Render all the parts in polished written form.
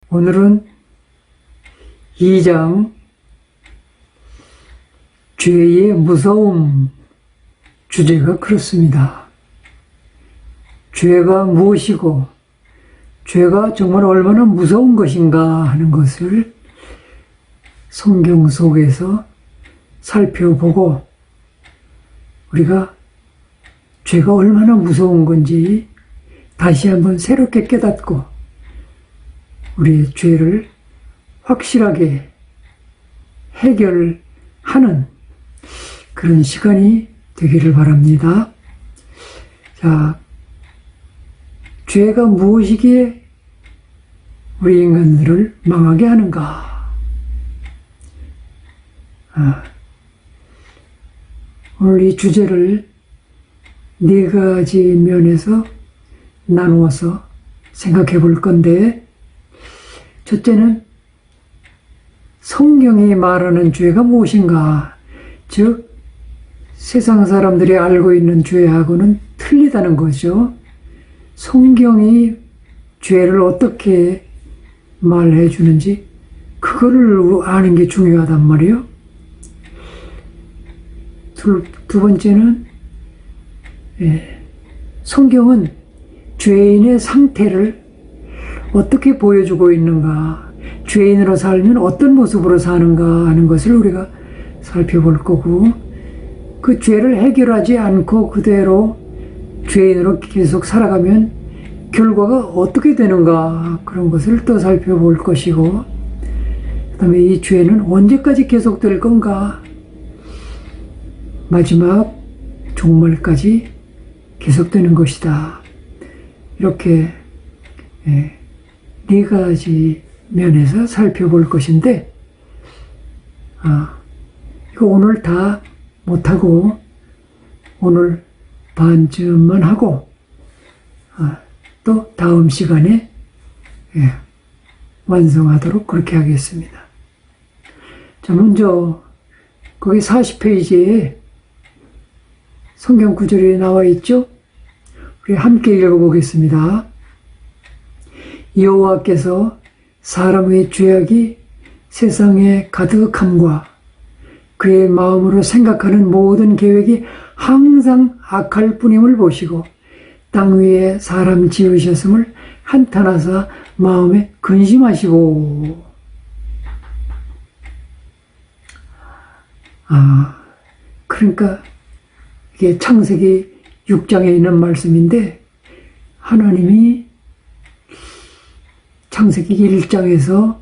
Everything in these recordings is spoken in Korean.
오늘은 2장 죄의 무서움 주제가 그렇습니다. 죄가 무엇이고 죄가 정말 얼마나 무서운 것인가 하는 것을 성경 속에서 살펴보고 우리가 죄가 얼마나 무서운 건지 다시 한번 새롭게 깨닫고 우리의 죄를 확실하게 해결하는 그런 시간이 되기를 바랍니다. 자, 죄가 무엇이기에 우리 인간들을 망하게 하는가? 오늘 이 주제를 네 가지 면에서 나누어서 생각해 볼 건데, 첫째는 성경이 말하는 죄가 무엇인가? 즉, 세상 사람들이 알고 있는 죄하고는 틀리다는 거죠. 성경이 죄를 어떻게 말해 주는지 그거를 아는 게 중요하단 말이에요. 두 번째는 성경은 죄인의 상태를 어떻게 보여주고 있는가, 죄인으로 살면 어떤 모습으로 사는가 하는 것을 우리가 살펴볼 거고, 그 죄를 해결하지 않고 그대로 죄인으로 계속 살아가면 결과가 어떻게 되는가, 그런 것을 또 살펴볼 것이고, 그 다음에 이 죄는 언제까지 계속될 건가, 마지막 종말까지 계속되는 것이다. 이렇게 네 가지 면에서 살펴볼 것인데, 이거 오늘 다 못하고 오늘 반쯤만 하고 또 다음 시간에 완성하도록 그렇게 하겠습니다. 자, 먼저 거기 40페이지에 성경 구절이 나와 있죠? 우리 함께 읽어보겠습니다. 여호와께서 사람의 죄악이 세상에 가득함과 그의 마음으로 생각하는 모든 계획이 항상 악할 뿐임을 보시고 땅 위에 사람 지으셨음을 한탄하사 마음에 근심하시고. 그러니까 이게 창세기 6장에 있는 말씀인데, 하나님이 창세기 1장에서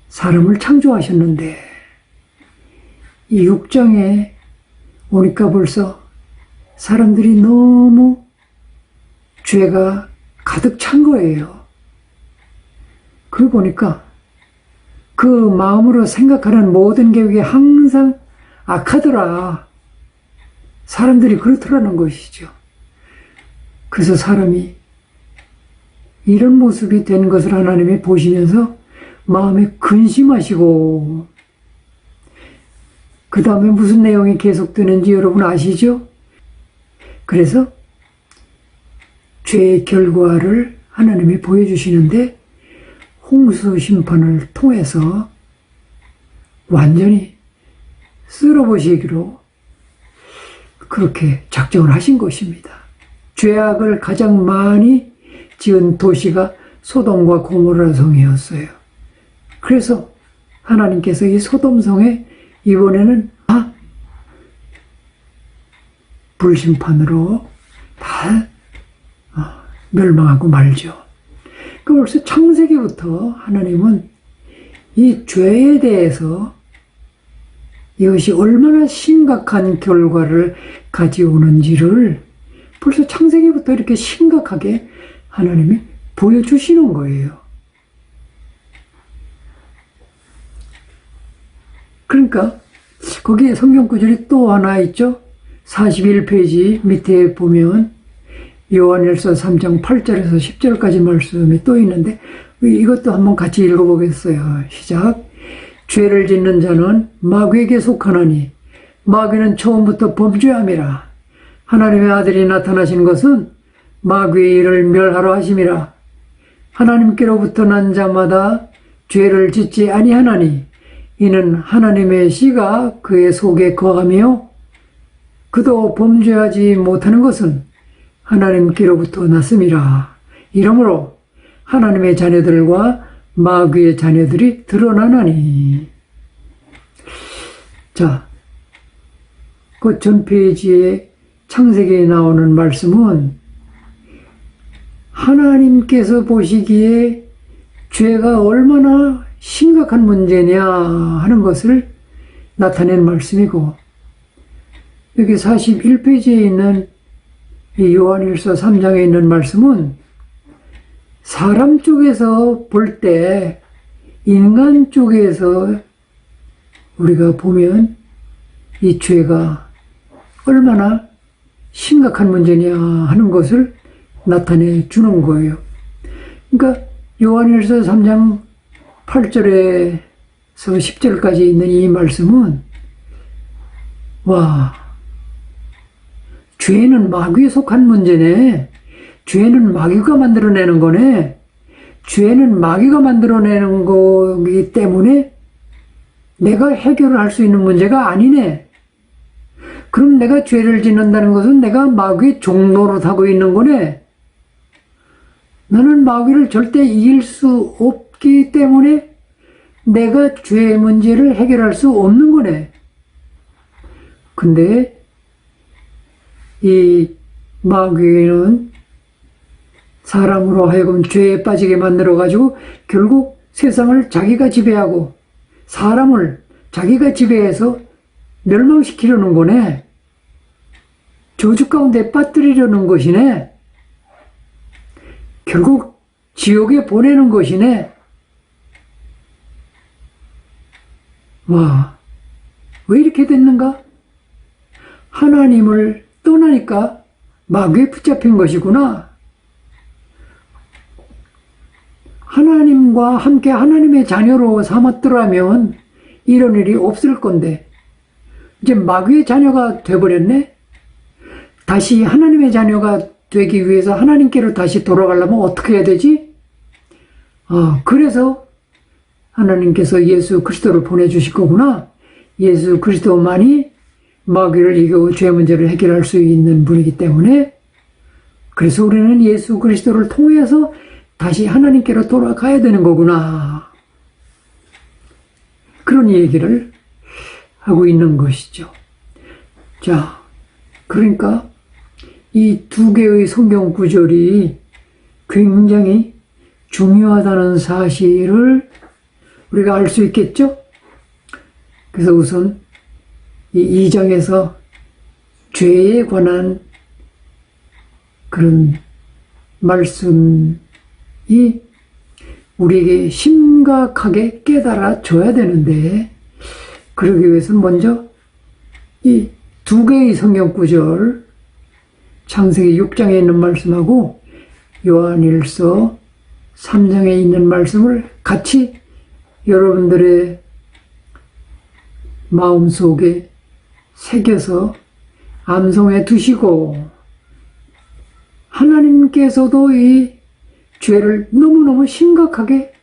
사람을 창조하셨는데 이 6장에 오니까 벌써 사람들이 너무 죄가 가득 찬 거예요. 그걸 보니까 그 마음으로 생각하는 모든 계획이 항상 악하더라. 사람들이 그렇더라는 것이죠. 그래서 사람이 이런 모습이 된 것을 하나님이 보시면서 마음에 근심하시고, 그 다음에 무슨 내용이 계속되는지 여러분 아시죠? 그래서 죄의 결과를 하나님이 보여주시는데, 홍수 심판을 통해서 완전히 쓸어보시기로 그렇게 작정을 하신 것입니다. 죄악을 가장 많이 지은 도시가 소돔과 고모라 성이었어요. 그래서 하나님께서 이 소돔 성에 이번에는 불심판으로 다 멸망하고 말죠. 그 벌써 창세기부터 하나님은 이 죄에 대해서 이것이 얼마나 심각한 결과를 가져오는지를 벌써 창세기부터 이렇게 심각하게 하나님이 보여주시는 거예요. 그러니까 거기에 성경 구절이 또 하나 있죠. 41페이지 밑에 보면 요한일서 3장 8절에서 10절까지 말씀이 또 있는데 이것도 한번 같이 읽어보겠어요. 시작. 죄를 짓는 자는 마귀에게 속하나니 마귀는 처음부터 범죄함이라. 하나님의 아들이 나타나신 것은 마귀의 일을 멸하러 하심이라. 하나님께로부터 난 자마다 죄를 짓지 아니하나니 이는 하나님의 씨가 그의 속에 거하며 그도 범죄하지 못하는 것은 하나님께로부터 났음이라. 이러므로 하나님의 자녀들과 마귀의 자녀들이 드러나나니. 자, 그 전 페이지에 창세기에 나오는 말씀은 하나님께서 보시기에 죄가 얼마나 심각한 문제냐 하는 것을 나타낸 말씀이고, 여기 41페이지에 있는 이 요한일서 3장에 있는 말씀은 사람 쪽에서 볼 때, 인간 쪽에서 우리가 보면 이 죄가 얼마나 심각한 문제냐 하는 것을 나타내 주는 거예요. 그러니까 요한일서 3장 8절에서 10절까지 있는 이 말씀은, 와, 죄는 마귀에 속한 문제네. 죄는 마귀가 만들어내는 거네. 죄는 마귀가 만들어내는 거기 때문에 내가 해결을 할 수 있는 문제가 아니네. 그럼 내가 죄를 짓는다는 것은 내가 마귀의 종노릇하고 있는 거네. 나는 마귀를 절대 이길 수 없기 때문에 내가 죄의 문제를 해결할 수 없는 거네. 근데 이 마귀는 사람으로 하여금 죄에 빠지게 만들어가지고 결국 세상을 자기가 지배하고 사람을 자기가 지배해서 멸망시키려는 거네. 저주 가운데 빠뜨리려는 것이네. 결국 지옥에 보내는 것이네. 와, 왜 이렇게 됐는가? 하나님을 떠나니까 마귀에 붙잡힌 것이구나. 하나님과 함께 하나님의 자녀로 삼았더라면 이런 일이 없을 건데 이제 마귀의 자녀가 돼버렸네. 다시 하나님의 자녀가 되기 위해서 하나님께로 다시 돌아가려면 어떻게 해야 되지? 그래서 하나님께서 예수 그리스도를 보내주실 거구나. 예수 그리스도만이 마귀를 이기고 죄 문제를 해결할 수 있는 분이기 때문에, 그래서 우리는 예수 그리스도를 통해서 다시 하나님께로 돌아가야 되는 거구나. 그런 얘기를 하고 있는 것이죠. 자, 그러니까 이 두 개의 성경 구절이 굉장히 중요하다는 사실을 우리가 알 수 있겠죠? 그래서 우선 이 2장에서 죄에 관한 그런 말씀이 우리에게 심각하게 깨달아 줘야 되는데, 그러기 위해서는 먼저 이 두 개의 성경 구절, 창세기 6장에 있는 말씀하고 요한일서 3장에 있는 말씀을 같이 여러분들의 마음속에 새겨서 암송해 두시고, 하나님께서도 이 죄를 너무너무 심각하게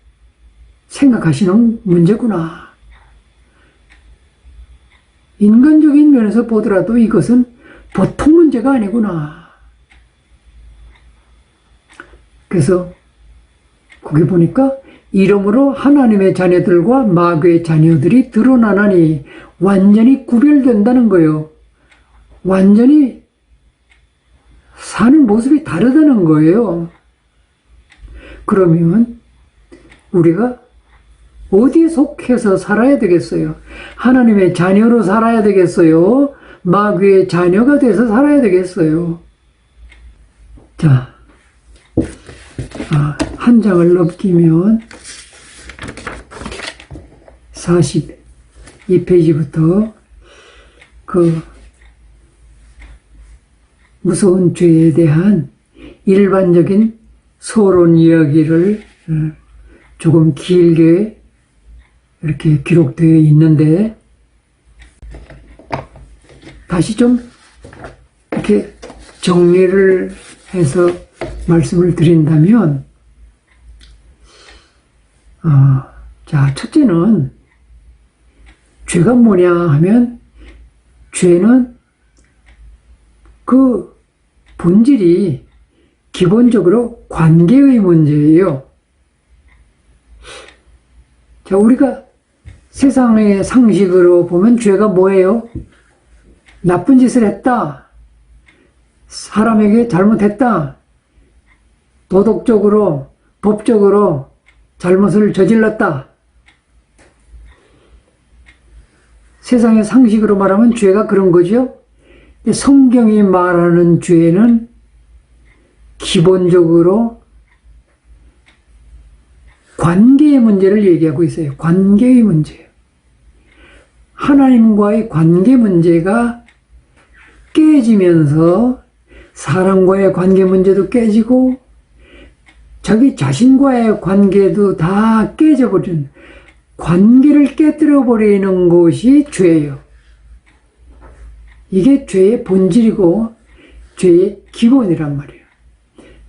생각하시는 문제구나. 인간적인 면에서 보더라도 이것은 보통 문제가 아니구나. 그래서 거기 보니까 이러므로 하나님의 자녀들과 마귀의 자녀들이 드러나나니, 완전히 구별된다는 거예요. 완전히 사는 모습이 다르다는 거예요. 그러면 우리가 어디에 속해서 살아야 되겠어요? 하나님의 자녀로 살아야 되겠어요? 마귀의 자녀가 돼서 살아야 되겠어요? 자, 한 장을 넘기면 42페이지부터 그 무서운 죄에 대한 일반적인 서론 이야기를 조금 길게 이렇게 기록되어 있는데, 다시 좀 이렇게 정리를 해서 말씀을 드린다면, 자, 첫째는 죄가 뭐냐 하면 죄는 그 본질이 기본적으로 관계의 문제예요. 자, 우리가 세상의 상식으로 보면 죄가 뭐예요? 나쁜 짓을 했다. 사람에게 잘못했다. 도덕적으로, 법적으로 잘못을 저질렀다. 세상의 상식으로 말하면 죄가 그런 거죠. 성경이 말하는 죄는 기본적으로 관계의 문제를 얘기하고 있어요. 관계의 문제예요. 하나님과의 관계 문제가 깨지면서 사람과의 관계 문제도 깨지고 자기 자신과의 관계도 다 깨져버리는, 관계를 깨뜨려버리는 것이 죄예요. 이게 죄의 본질이고 죄의 기본이란 말이에요.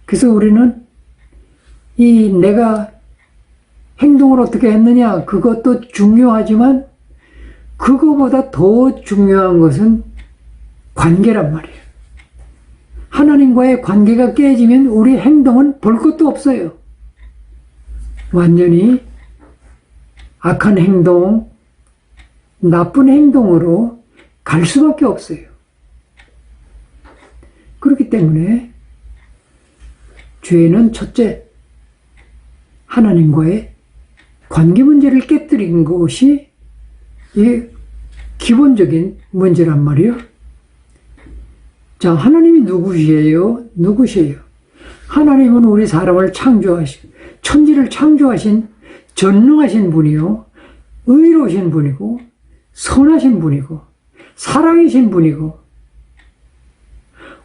그래서 우리는 이 내가 행동을 어떻게 했느냐, 그것도 중요하지만 그거보다 더 중요한 것은 관계란 말이에요. 하나님과의 관계가 깨지면 우리 행동은 볼 것도 없어요. 완전히 악한 행동, 나쁜 행동으로 갈 수밖에 없어요. 그렇기 때문에 죄는 첫째, 하나님과의 관계 문제를 깨뜨린 것이 이 기본적인 문제란 말이에요. 자, 하나님이 누구시에요? 하나님은 우리 사람을 천지를 창조하신 전능하신 분이요, 의로우신 분이고, 선하신 분이고, 사랑이신 분이고,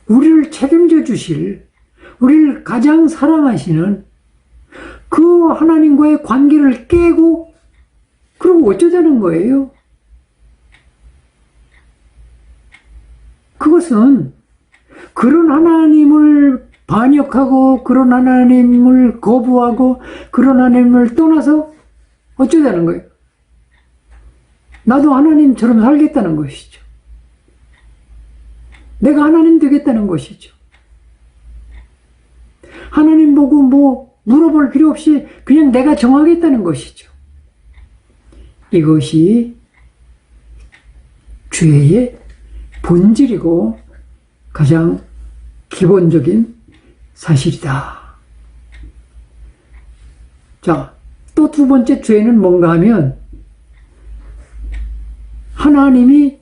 우리를 책임져 주실, 우리를 가장 사랑하시는 그 하나님과의 관계를 깨고, 그럼 어쩌자는 거예요? 그것은 그런 하나님을 반역하고, 그런 하나님을 거부하고, 그런 하나님을 떠나서 어쩌자는 거예요? 나도 하나님처럼 살겠다는 것이죠. 내가 하나님 되겠다는 것이죠. 하나님 보고 뭐 물어볼 필요 없이 그냥 내가 정하겠다는 것이죠. 이것이 죄의 본질이고 가장 기본적인 사실이다. 자, 또 두 번째 죄는 뭔가 하면 하나님이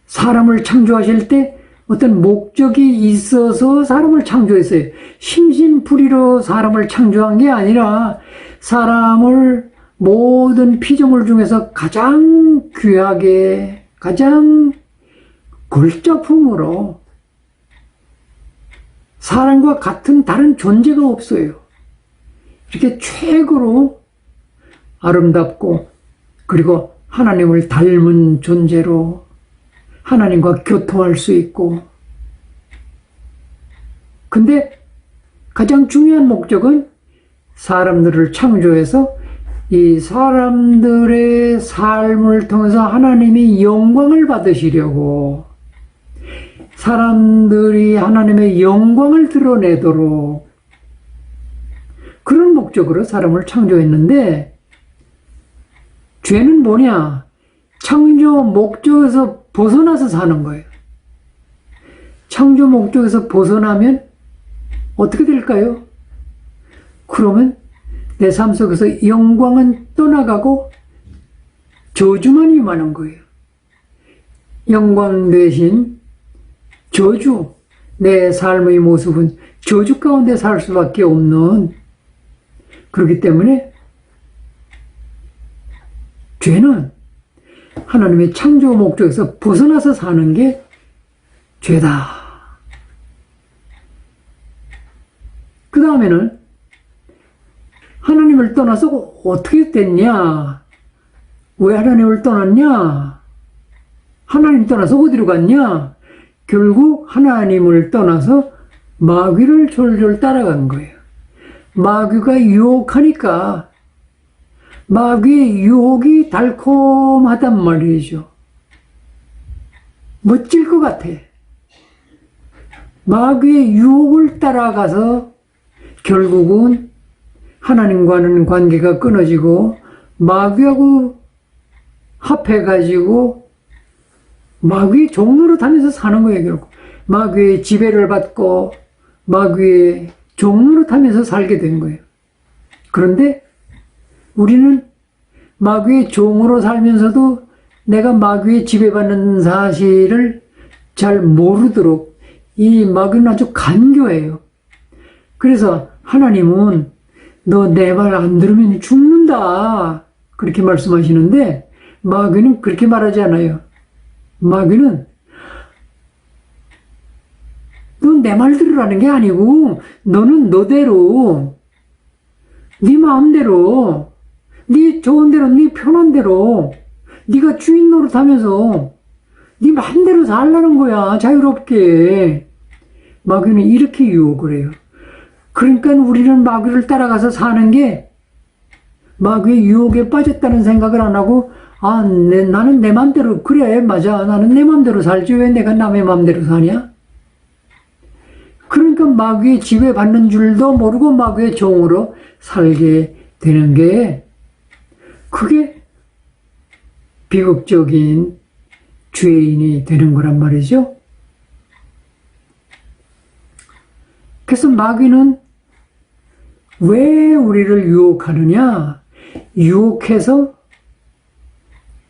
사람을 창조하실 때 어떤 목적이 있어서 사람을 창조했어요. 심심풀이로 사람을 창조한 게 아니라 사람을 모든 피조물 중에서 가장 귀하게, 가장 골자품으로, 사람과 같은 다른 존재가 없어요. 이렇게 최고로 아름답고, 그리고 하나님을 닮은 존재로 하나님과 교통할 수 있고, 근데 가장 중요한 목적은 사람들을 창조해서 이 사람들의 삶을 통해서 하나님이 영광을 받으시려고, 사람들이 하나님의 영광을 드러내도록 그런 목적으로 사람을 창조했는데, 죄는 뭐냐? 창조 목적에서 벗어나서 사는 거예요. 창조 목적에서 벗어나면 어떻게 될까요? 그러면 내 삶 속에서 영광은 떠나가고 저주만 임하는 거예요. 영광 대신 저주, 내 삶의 모습은 저주 가운데 살 수밖에 없는, 그렇기 때문에 죄는 하나님의 창조 목적에서 벗어나서 사는 게 죄다. 그 다음에는 하나님을 떠나서 어떻게 됐냐? 왜 하나님을 떠났냐? 하나님 떠나서 어디로 갔냐? 결국 하나님을 떠나서 마귀를 졸졸 따라간 거예요. 마귀가 유혹하니까 마귀의 유혹이 달콤하단 말이죠. 멋질 것 같아. 마귀의 유혹을 따라가서 결국은 하나님과는 관계가 끊어지고 마귀하고 합해가지고 마귀의 종로로 다니면서 사는 거예요. 결국 마귀의 지배를 받고 마귀의 종로로 타면서 살게 된 거예요. 그런데 우리는 마귀의 종으로 살면서도 내가 마귀의 지배받는 사실을 잘 모르도록 이 마귀는 아주 간교해요. 그래서 하나님은 너 내 말 안 들으면 죽는다 그렇게 말씀하시는데 마귀는 그렇게 말하지 않아요. 마귀는 너 내 말 들으라는 게 아니고 너는 너대로 네 마음대로 네 좋은 대로 네 편한 대로 네가 주인 노릇하면서 네 마음대로 살라는 거야. 자유롭게. 마귀는 이렇게 유혹을 해요. 그러니까 우리는 마귀를 따라가서 사는 게 마귀의 유혹에 빠졌다는 생각을 안 하고 나는 내 맘대로 그래 맞아 나는 내 맘대로 살지 왜 내가 남의 맘대로 사냐. 그러니까 마귀의 지배받는 줄도 모르고 마귀의 종으로 살게 되는 게 그게 비극적인 죄인이 되는 거란 말이죠. 그래서 마귀는 왜 우리를 유혹하느냐? 유혹해서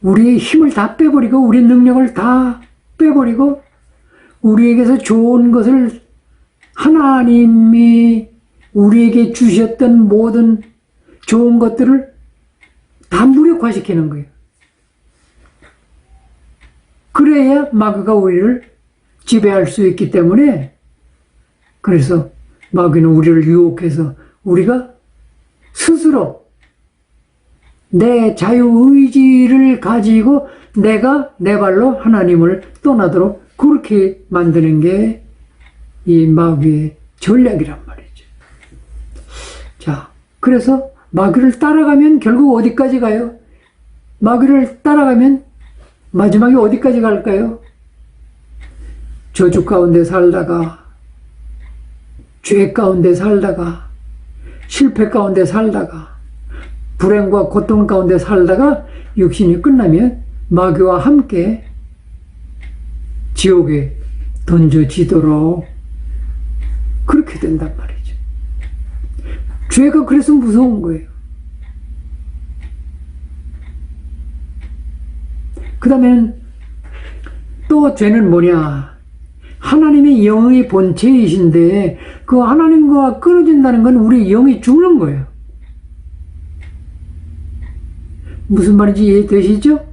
우리의 힘을 다 빼버리고 우리 능력을 다 빼버리고 우리에게서 좋은 것을 하나님이 우리에게 주셨던 모든 좋은 것들을 다 무력화시키는 거예요. 그래야 마귀가 우리를 지배할 수 있기 때문에 그래서 마귀는 우리를 유혹해서 우리가 스스로 내 자유의지를 가지고 내가 내 발로 하나님을 떠나도록 그렇게 만드는 게 이 마귀의 전략이란 말이죠. 자, 그래서 마귀를 따라가면 결국 어디까지 가요? 마귀를 따라가면 마지막에 어디까지 갈까요? 저주 가운데 살다가 죄 가운데 살다가 실패 가운데 살다가 불행과 고통 가운데 살다가 육신이 끝나면 마귀와 함께 지옥에 던져지도록 그렇게 된단 말이죠. 죄가 그래서 무서운 거예요. 그 다음에는 또 죄는 뭐냐? 하나님의 영의 본체이신데 그 하나님과 끊어진다는 건 우리 영이 죽는 거예요. 무슨 말인지 이해되시죠?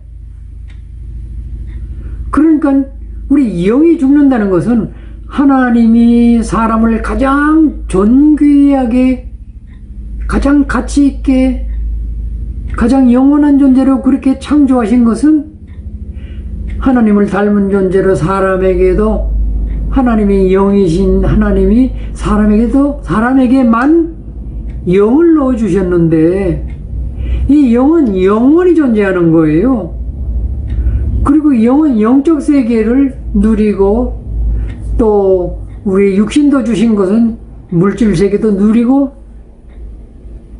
그러니까 우리 영이 죽는다는 것은 하나님이 사람을 가장 존귀하게 가장 가치 있게 가장 영원한 존재로 그렇게 창조하신 것은 하나님을 닮은 존재로 사람에게도 하나님이 영이신 하나님이 사람에게만 영을 넣어주셨는데 이 영은 영원히 존재하는 거예요. 그리고 영은 영적 세계를 누리고 또 우리 육신도 주신 것은 물질 세계도 누리고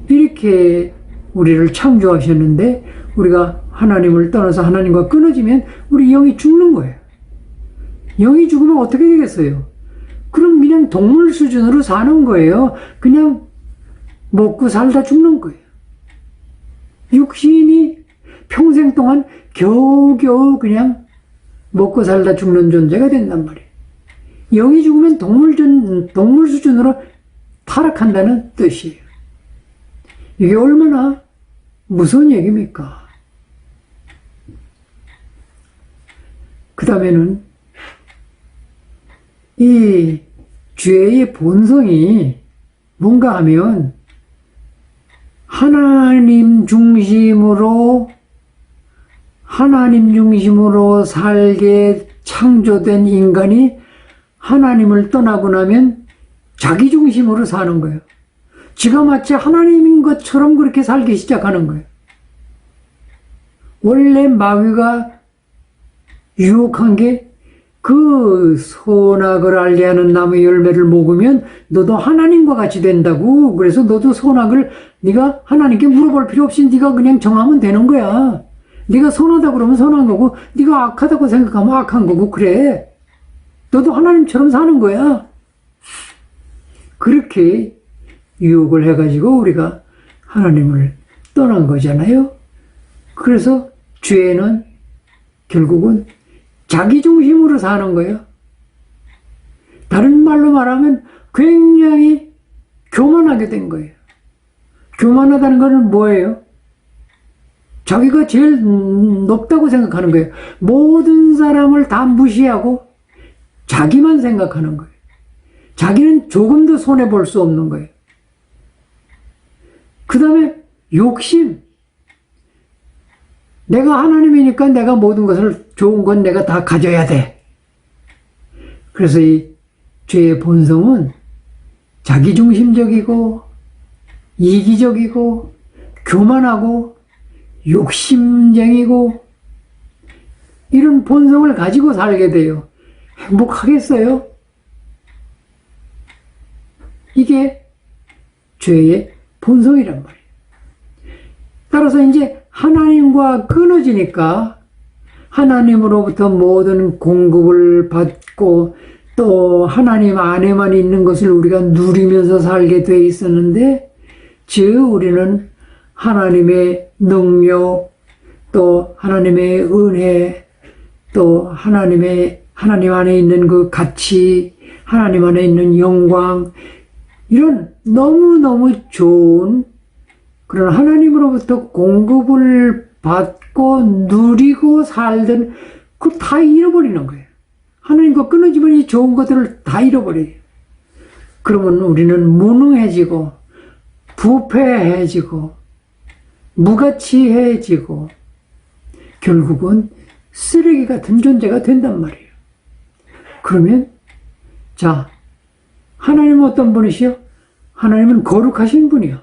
이렇게 우리를 창조하셨는데 우리가 하나님을 떠나서 하나님과 끊어지면 우리 영이 죽는 거예요. 영이 죽으면 어떻게 되겠어요? 그럼 그냥 동물 수준으로 사는 거예요. 그냥 먹고 살다 죽는 거예요. 육신이 평생 동안 겨우겨우 그냥 먹고 살다 죽는 존재가 된단 말이에요. 영이 죽으면 동물 수준으로 타락한다는 뜻이에요. 이게 얼마나 무서운 얘기입니까? 그 다음에는 이 죄의 본성이 뭔가 하면 하나님 중심으로 살게 창조된 인간이 하나님을 떠나고 나면 자기 중심으로 사는 거예요. 지가 마치 하나님인 것처럼 그렇게 살기 시작하는 거예요. 원래 마귀가 유혹한 게 그 선악을 알게 하는 나무 열매를 먹으면 너도 하나님과 같이 된다고. 그래서 너도 선악을 네가 하나님께 물어볼 필요 없이 네가 그냥 정하면 되는 거야. 네가 선하다 그러면 선한 거고 네가 악하다고 생각하면 악한 거고 그래. 너도 하나님처럼 사는 거야. 그렇게 유혹을 해가지고 우리가 하나님을 떠난 거잖아요. 그래서 죄는 결국은 자기 중심으로 사는 거예요. 다른 말로 말하면 굉장히 교만하게 된 거예요. 교만하다는 것은 뭐예요? 자기가 제일 높다고 생각하는 거예요. 모든 사람을 다 무시하고 자기만 생각하는 거예요. 자기는 조금도 손해볼 수 없는 거예요. 그 다음에 욕심. 내가 하나님이니까 내가 모든 것을 좋은 건 내가 다 가져야 돼. 그래서 이 죄의 본성은 자기중심적이고 이기적이고 교만하고 욕심쟁이고 이런 본성을 가지고 살게 돼요. 행복하겠어요? 이게 죄의 본성이란 말이에요. 따라서 이제 하나님과 끊어지니까 하나님으로부터 모든 공급을 받고 또 하나님 안에만 있는 것을 우리가 누리면서 살게 돼 있었는데, 즉 우리는 하나님의 능력, 또 하나님의 은혜, 또 하나님 안에 있는 그 가치, 하나님 안에 있는 영광, 이런 너무너무 좋은 그런 하나님으로부터 공급을 받고 누리고 살던 그 다 잃어버리는 거예요. 하나님과 끊어지면 이 좋은 것들을 다 잃어버려요. 그러면 우리는 무능해지고 부패해지고 무가치해지고 결국은 쓰레기 같은 존재가 된단 말이에요. 그러면 자, 하나님은 어떤 분이시요? 하나님은 거룩하신 분이요.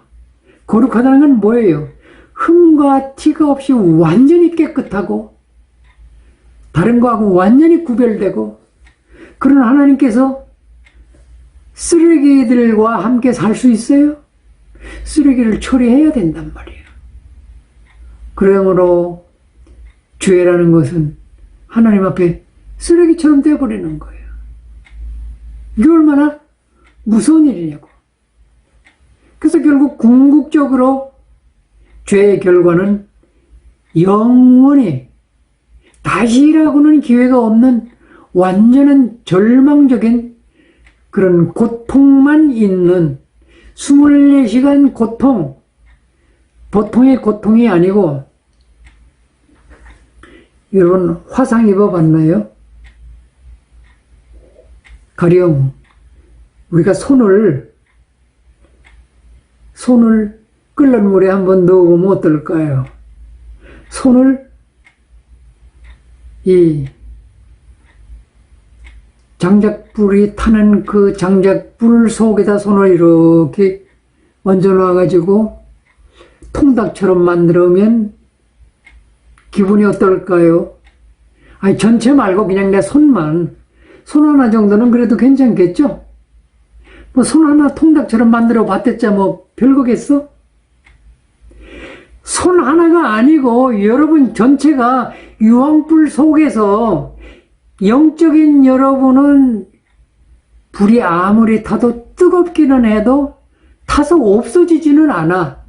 거룩하다는 건 뭐예요? 흠과 티가 없이 완전히 깨끗하고 다른 거하고 완전히 구별되고, 그런 하나님께서 쓰레기들과 함께 살 수 있어요? 쓰레기를 처리해야 된단 말이에요. 그러므로 죄라는 것은 하나님 앞에 쓰레기처럼 되어버리는 거예요. 이게 얼마나 무서운 일이냐고. 그래서 결국 궁극적으로 죄의 결과는 영원히 다시라고는 기회가 없는 완전한 절망적인 그런 고통만 있는 24시간 고통, 보통의 고통이 아니고, 여러분 화상 입어봤나요? 가령 우리가 손을 끓는 물에 한번 넣어보면 어떨까요? 손을 이 장작불이 타는 그 장작불 속에다 손을 이렇게 얹어놔가지고 통닭처럼 만들면 기분이 어떨까요? 아니, 전체 말고 그냥 내 손 하나 정도는 그래도 괜찮겠죠? 뭐 손 하나 통닭처럼 만들어 봤댔자 뭐 별거겠어? 손 하나가 아니고 여러분 전체가 유황불 속에서 영적인 여러분은 불이 아무리 타도 뜨겁기는 해도 타서 없어지지는 않아.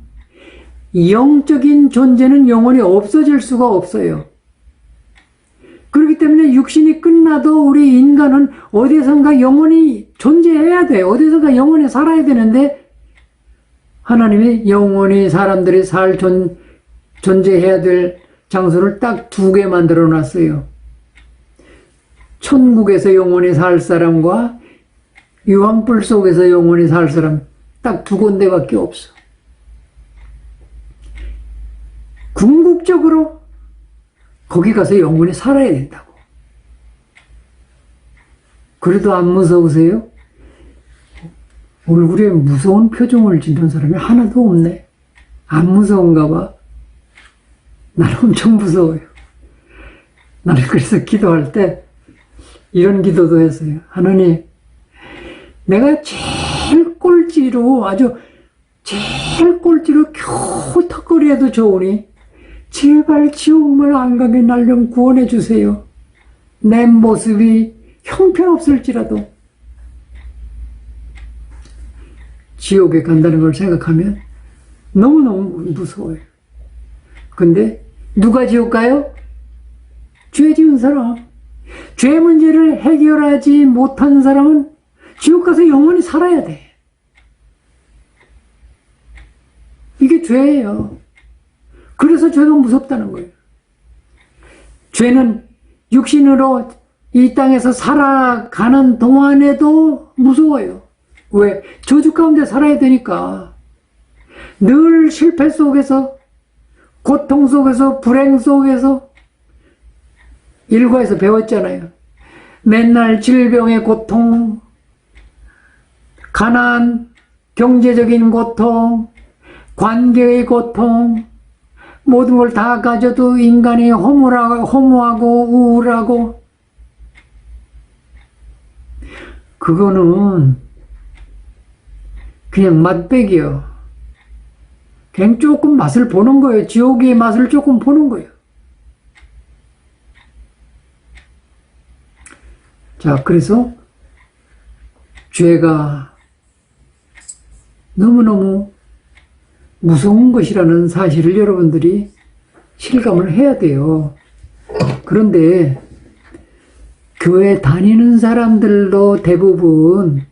영적인 존재는 영원히 없어질 수가 없어요. 그렇기 때문에 육신이 끝나도 우리 인간은 어디선가 영원히 존재해야 돼. 어디선가 영원히 살아야 되는데, 하나님이 영원히 사람들이 존재해야 될 장소를 딱 2개 만들어 놨어요. 천국에서 영원히 살 사람과 유황불 속에서 영원히 살 사람, 딱 2군데밖에 없어. 궁극적으로 거기 가서 영원히 살아야 된다고. 그래도 안 무서우세요? 얼굴에 무서운 표정을 짓는 사람이 하나도 없네. 안 무서운가 봐. 나는 엄청 무서워요. 나는 그래서 기도할 때 이런 기도도 했어요. 하나님, 내가 제일 꼴찌로, 아주 제일 꼴찌로 겨우 턱걸이해도 좋으니 제발 지옥문 안 가게 날 좀 구원해 주세요. 내 모습이 형편없을지라도. 지옥에 간다는 걸 생각하면 너무너무 무서워요. 근데 누가 지옥 가요? 죄 지은 사람. 죄 문제를 해결하지 못한 사람은 지옥 가서 영원히 살아야 돼. 이게 죄예요. 그래서 죄가 무섭다는 거예요. 죄는 육신으로 이 땅에서 살아가는 동안에도 무서워요. 왜? 저주 가운데 살아야 되니까. 늘 실패 속에서, 고통 속에서, 불행 속에서, 일과에서 배웠잖아요. 맨날 질병의 고통, 가난, 경제적인 고통, 관계의 고통, 모든 걸 다 가져도 인간이 허무하고 우울하고, 그거는 그냥 맛배기요. 그냥 조금 맛을 보는 거예요. 지옥의 맛을 조금 보는 거예요. 자, 그래서 죄가 너무너무 무서운 것이라는 사실을 여러분들이 실감을 해야 돼요. 그런데 교회 다니는 사람들도 대부분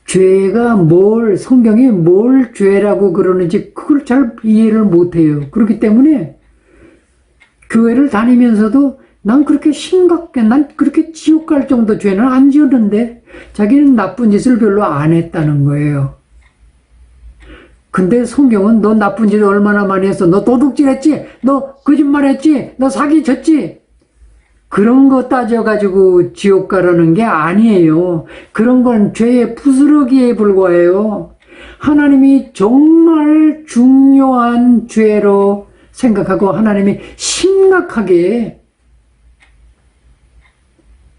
죄가 성경이 뭘 죄라고 그러는지 그걸 잘 이해를 못해요. 그렇기 때문에 교회를 다니면서도 난 그렇게 심각해, 난 그렇게 지옥 갈 정도 죄는 안 지었는데 자기는 나쁜 짓을 별로 안 했다는 거예요. 근데 성경은 너 나쁜 짓을 얼마나 많이 했어? 너 도둑질했지? 너 거짓말했지? 너 사기쳤지? 그런 거 따져가지고 지옥 가라는 게 아니에요. 그런 건 죄의 부스러기에 불과해요. 하나님이 정말 중요한 죄로 생각하고 하나님이 심각하게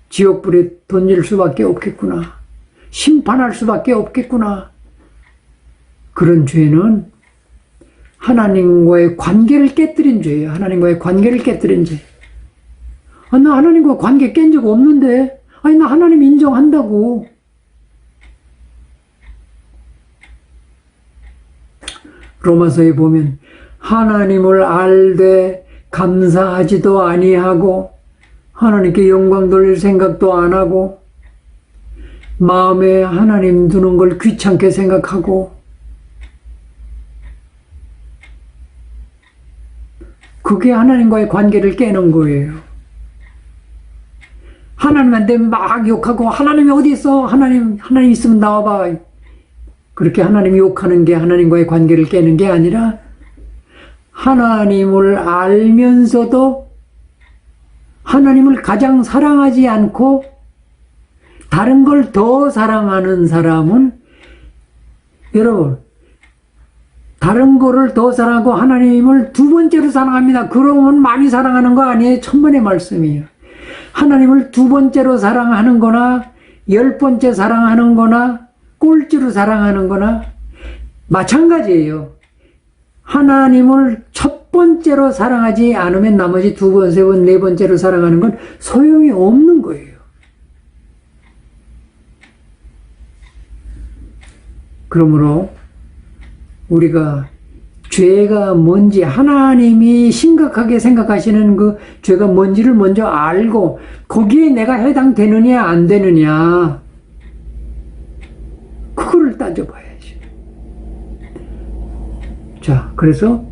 지옥불에 던질 수밖에 없겠구나. 심판할 수밖에 없겠구나. 그런 죄는 하나님과의 관계를 깨뜨린 죄예요. 하나님과의 관계를 깨뜨린 죄. 나 하나님과 관계 깬 적 없는데, 아니, 나 하나님 인정한다고. 로마서에 보면, 하나님을 알되 감사하지도 아니하고, 하나님께 영광 돌릴 생각도 안 하고, 마음에 하나님 두는 걸 귀찮게 생각하고, 그게 하나님과의 관계를 깨는 거예요. 하나님한테 막 욕하고 하나님이 어디 있어? 하나님 있으면 나와봐. 그렇게 하나님 욕하는 게 하나님과의 관계를 깨는 게 아니라 하나님을 알면서도 하나님을 가장 사랑하지 않고 다른 걸 더 사랑하는 사람은 여러분 다른 거를 더 사랑하고 하나님을 두 번째로 사랑합니다. 그러면 많이 사랑하는 거 아니에요? 천만의 말씀이에요. 하나님을 두 번째로 사랑하는 거나 10번째 사랑하는 거나 꼴찌로 사랑하는 거나 마찬가지예요. 하나님을 첫 번째로 사랑하지 않으면 나머지 두 번, 세 번, 네 번째로 사랑하는 건 소용이 없는 거예요. 그러므로 우리가 죄가 뭔지 하나님이 심각하게 생각하시는 그 죄가 뭔지를 먼저 알고 거기에 내가 해당되느냐 안 되느냐 그거를 따져봐야지. 자, 그래서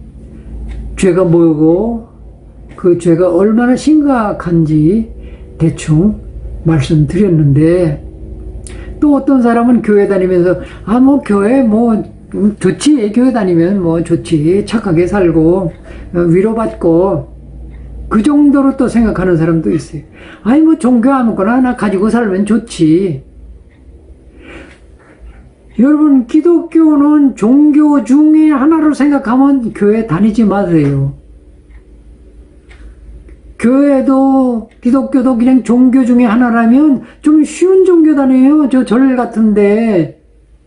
죄가 뭐고 그 죄가 얼마나 심각한지 대충 말씀드렸는데 또 어떤 사람은 교회 다니면서 교회 좋지. 교회 다니면 좋지. 착하게 살고, 위로받고, 그 정도로 또 생각하는 사람도 있어요. 종교 아무거나 하나 가지고 살면 좋지. 여러분, 기독교는 종교 중에 하나로 생각하면 교회 다니지 마세요. 교회도 기독교도 그냥 종교 중에 하나라면 좀 쉬운 종교 다녀요. 저 절 같은데,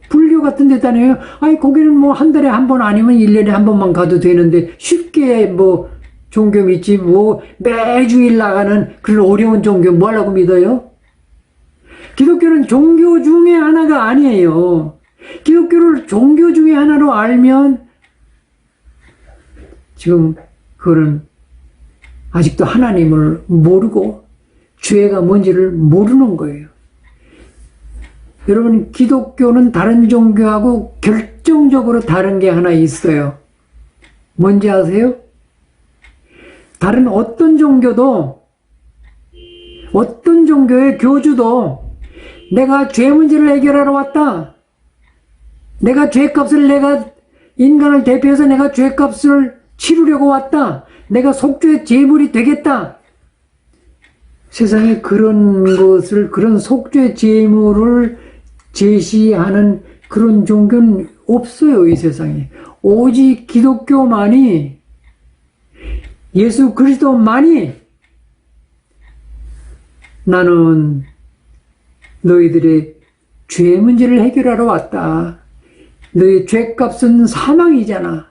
불교 같은 데 다녀요. 아니, 거기는 뭐 한 달에 한 번 아니면 1년에 한 번만 가도 되는데 쉽게 뭐 종교 믿지 뭐 매주일 나가는 그런 어려운 종교 뭐 하려고 믿어요? 기독교는 종교 중에 하나가 아니에요. 기독교를 종교 중에 하나로 알면 지금 그거는 아직도 하나님을 모르고 죄가 뭔지를 모르는 거예요. 여러분, 기독교는 다른 종교하고 결정적으로 다른 게 하나 있어요. 뭔지 아세요? 다른 어떤 종교도, 어떤 종교의 교주도 내가 죄 문제를 해결하러 왔다. 내가 죄값을, 내가 인간을 대표해서 내가 죄값을 치르려고 왔다. 내가 속죄 제물이 되겠다. 세상에 그런 것을, 그런 속죄 제물을 제시하는 그런 종교는 없어요, 이 세상에. 오직 기독교만이, 예수 그리스도만이 나는 너희들의 죄 문제를 해결하러 왔다. 너희 죄값은 사망이잖아.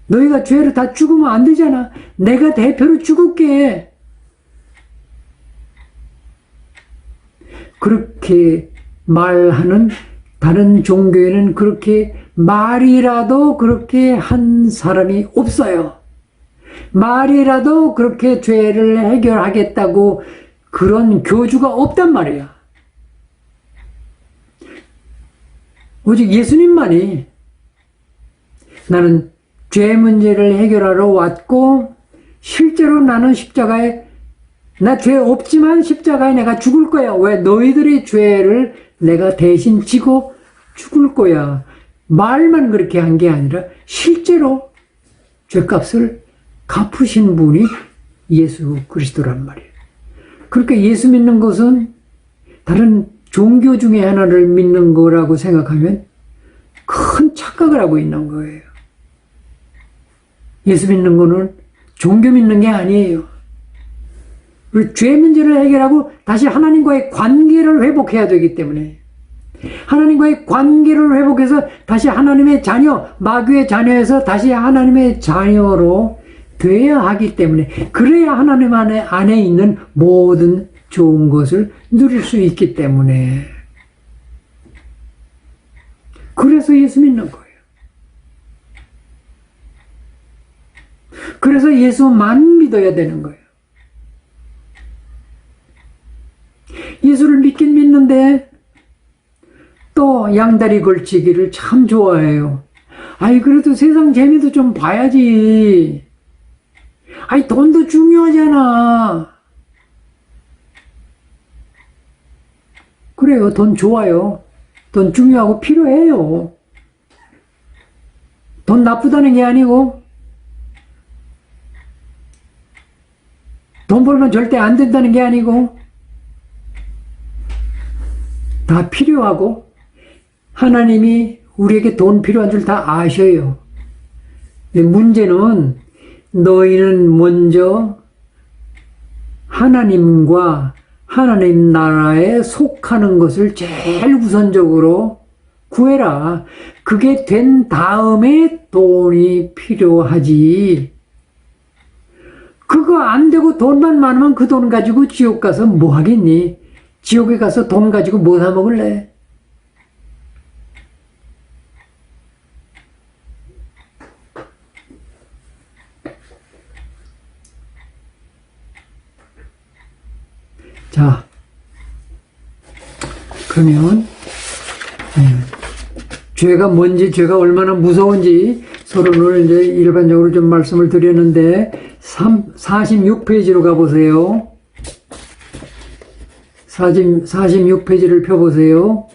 너희가 죄를 다 죽으면 안 되잖아. 내가 대표로 죽을게. 그렇게 말하는 다른 종교에는 그렇게 말이라도 그렇게 한 사람이 없어요. 말이라도 그렇게 죄를 해결하겠다고 그런 교주가 없단 말이야. 오직 예수님만이 나는 죄 문제를 해결하러 왔고 실제로 나는 십자가에 나 죄 없지만 십자가에 내가 죽을 거야. 왜? 너희들의 죄를 내가 대신 지고 죽을 거야. 말만 그렇게 한 게 아니라 실제로 죄값을 갚으신 분이 예수 그리스도란 말이에요. 그러니까 예수 믿는 것은 다른 종교 중에 하나를 믿는 거라고 생각하면 큰 착각을 하고 있는 거예요. 예수 믿는 거는 종교 믿는 게 아니에요. 죄 문제를 해결하고 다시 하나님과의 관계를 회복해야 되기 때문에 하나님과의 관계를 회복해서 다시 하나님의 자녀, 마귀의 자녀에서 다시 하나님의 자녀로 돼야 하기 때문에 그래야 하나님 안에 있는 모든 좋은 것을 누릴 수 있기 때문에 그래서 예수 믿는 거예요. 그래서 예수만 믿어야 되는 거예요. 예수를 믿긴 믿는데 또 양다리 걸치기를 참 좋아해요. 아이, 그래도 세상 재미도 좀 봐야지. 아이, 돈도 중요하잖아. 그래요. 돈 좋아요. 돈 중요하고 필요해요. 돈 나쁘다는 게 아니고 돈 벌면 절대 안 된다는 게 아니고 다 필요하고 하나님이 우리에게 돈 필요한 줄 다 아셔요. 문제는 너희는 먼저 하나님과 하나님 나라에 속하는 것을 제일 우선적으로 구해라. 그게 된 다음에 돈이 필요하지. 그거 안 되고 돈만 많으면 그 돈 가지고 지옥 가서 뭐 하겠니? 지옥에 가서 돈 가지고 뭐 사 먹을래? 자, 그러면 죄가 뭔지, 죄가 얼마나 무서운지 서로를 이제 일반적으로 좀 말씀을 드렸는데 46페이지로 가보세요. 46페이지를 펴보세요.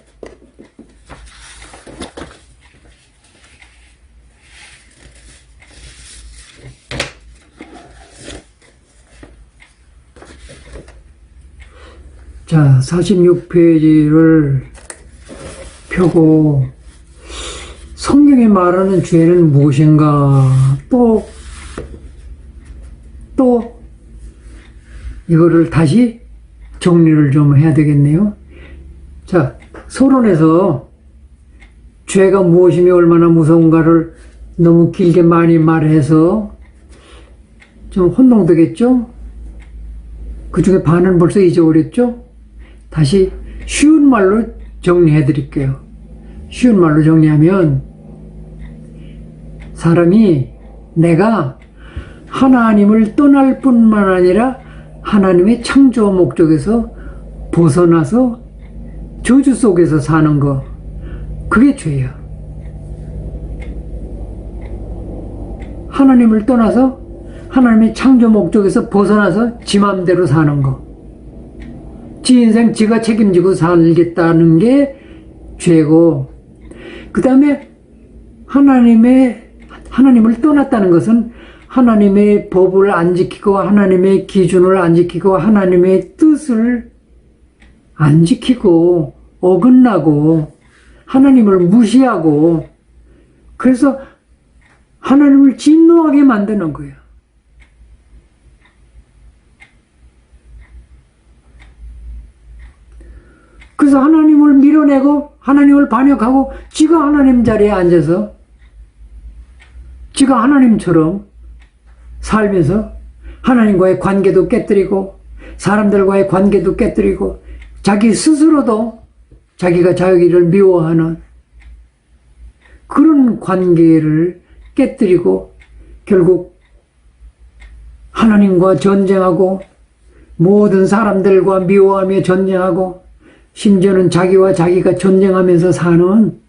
자, 46페이지를 펴고 성경이 말하는 죄는 무엇인가 또 이거를 다시 정리를 좀 해야 되겠네요. 자, 서론에서 죄가 무엇이며 얼마나 무서운가를 너무 길게 많이 말해서 좀 혼동되겠죠? 그 중에 반은 벌써 잊어버렸죠? 다시 쉬운 말로 정리해 드릴게요. 쉬운 말로 정리하면 사람이 내가 하나님을 떠날 뿐만 아니라 하나님의 창조 목적에서 벗어나서 저주 속에서 사는 거, 그게 죄야. 하나님을 떠나서 하나님의 창조 목적에서 벗어나서 지 맘대로 사는 거, 지 인생 지가 책임지고 살겠다는 게 죄고, 그 다음에 하나님을 떠났다는 것은 하나님의 법을 안 지키고 하나님의 기준을 안 지키고 하나님의 뜻을 안 지키고 어긋나고 하나님을 무시하고 그래서 하나님을 진노하게 만드는 거예요. 그래서 하나님을 밀어내고 하나님을 반역하고 지가 하나님 자리에 앉아서 지가 하나님처럼 살면서 하나님과의 관계도 깨뜨리고 사람들과의 관계도 깨뜨리고 자기 스스로도 자기가 자기를 미워하는 그런 관계를 깨뜨리고 결국 하나님과 전쟁하고 모든 사람들과 미워하며 전쟁하고 심지어는 자기와 자기가 전쟁하면서 사는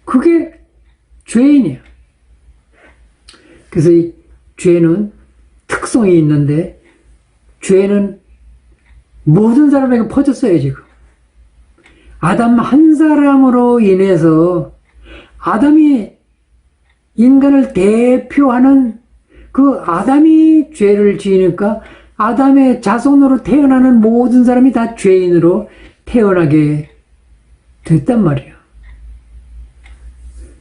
그게 죄인이야. 그래서 이 죄는 특성이 있는데 죄는 모든 사람에게 퍼졌어요. 지금 아담 한 사람으로 인해서 아담이 인간을 대표하는 그 아담이 죄를 지으니까 아담의 자손으로 태어나는 모든 사람이 다 죄인으로 태어나게 됐단 말이에요.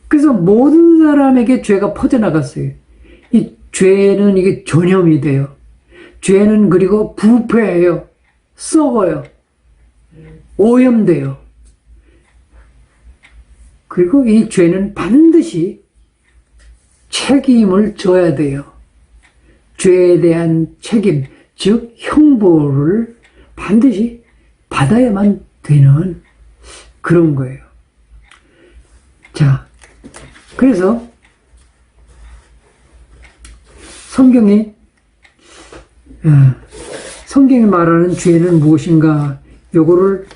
그래서 모든 사람에게 죄가 퍼져나갔어요. 이 죄는 이게 전염이 돼요. 죄는 그리고 부패해요. 썩어요. 오염돼요. 그리고 이 죄는 반드시 책임을 져야 돼요. 죄에 대한 책임, 즉 형벌을 반드시 받아야만 되는 그런 거예요. 자, 그래서 성경이 말하는 죄는 무엇인가 요거를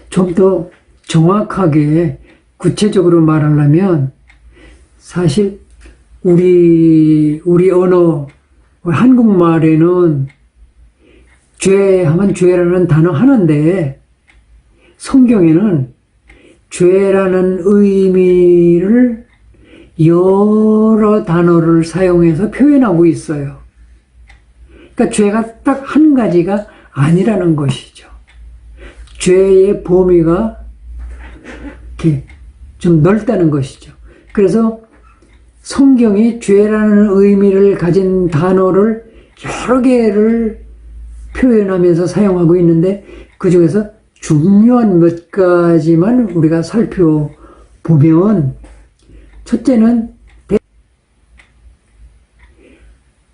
좀 더 정확하게 구체적으로 말하려면 사실 우리 언어 한국말에는 죄하면 죄라는 단어 하나인데 성경에는 죄라는 의미를 여러 단어를 사용해서 표현하고 있어요. 그러니까 죄가 딱 한 가지가 아니라는 것이죠. 죄의 범위가 이렇게 좀 넓다는 것이죠. 그래서 성경이 죄라는 의미를 가진 단어를 여러 개를 표현하면서 사용하고 있는데 그 중에서 중요한 몇 가지만 우리가 살펴보면 첫째는